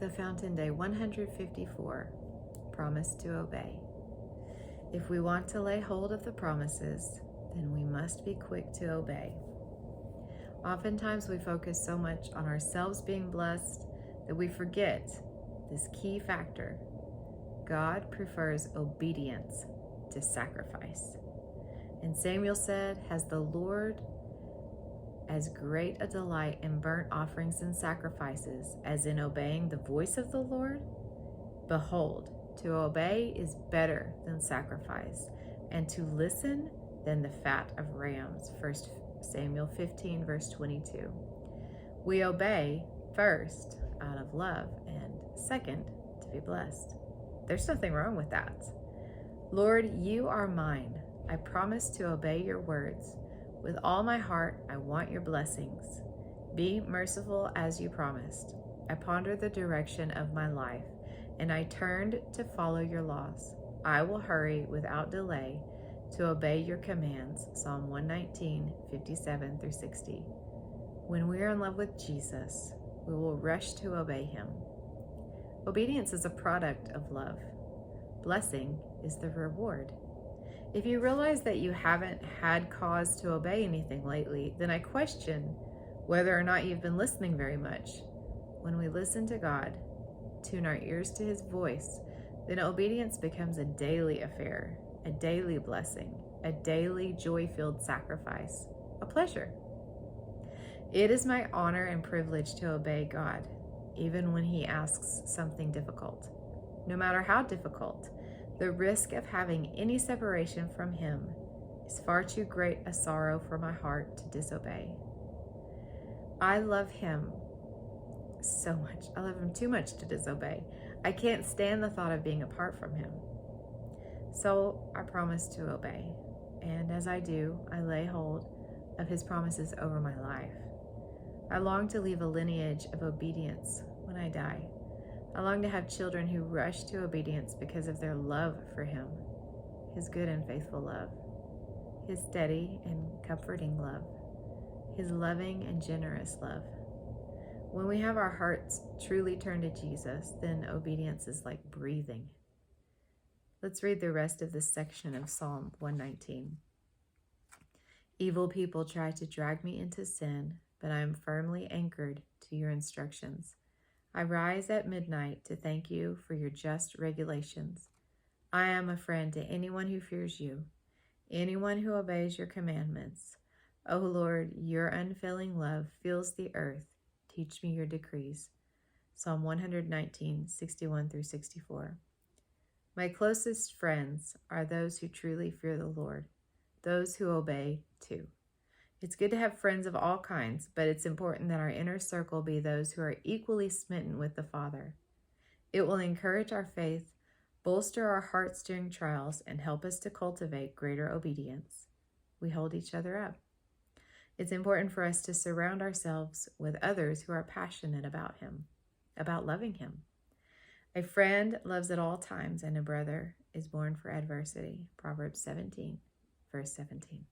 The Fountain, Day 154, Promise to Obey. If we want to lay hold of the promises, then we must be quick to obey. Oftentimes we focus so much on ourselves being blessed that we forget this key factor. God prefers obedience to sacrifice. And Samuel said, "Has the Lord as great a delight in burnt offerings and sacrifices as in obeying the voice of the Lord? Behold, to obey is better than sacrifice, and to listen than the fat of rams." 1 Samuel 15, verse 22. We obey first out of love, and second to be blessed. There's nothing wrong with that. Lord, you are mine. I promise to obey your words. With all my heart, I want your blessings. Be merciful as you promised. I pondered the direction of my life, and I turned to follow your laws. I will hurry without delay to obey your commands. Psalm 119, 57 through 60. When we are in love with Jesus, we will rush to obey him. Obedience is a product of love. Blessing is the reward. If you realize that you haven't had cause to obey anything lately, then I question whether or not you've been listening very much. When we listen to God, tune our ears to his voice, then obedience becomes a daily affair, a daily blessing, a daily joy-filled sacrifice, a pleasure. It is my honor and privilege to obey God, even when he asks something difficult. No matter how difficult, the risk of having any separation from him is far too great a sorrow for my heart to disobey. I love him so much. I love him too much to disobey. I can't stand the thought of being apart from him. So I promise to obey. And as I do, I lay hold of his promises over my life. I long to leave a lineage of obedience when I die. I long to have children who rush to obedience because of their love for him, his good and faithful love, his steady and comforting love, his loving and generous love. When we have our hearts truly turned to Jesus, then obedience is like breathing. Let's read the rest of this section of Psalm 119. Evil people try to drag me into sin, but I am firmly anchored to your instructions. I rise at midnight to thank you for your just regulations. I am a friend to anyone who fears you, anyone who obeys your commandments. O Lord, your unfailing love fills the earth. Teach me your decrees. Psalm 119, 61 through 64. My closest friends are those who truly fear the Lord, those who obey too. It's good to have friends of all kinds, but it's important that our inner circle be those who are equally smitten with the Father. It will encourage our faith, bolster our hearts during trials, and help us to cultivate greater obedience. We hold each other up. It's important for us to surround ourselves with others who are passionate about him, about loving him. A friend loves at all times, and a brother is born for adversity. Proverbs 17, verse 17.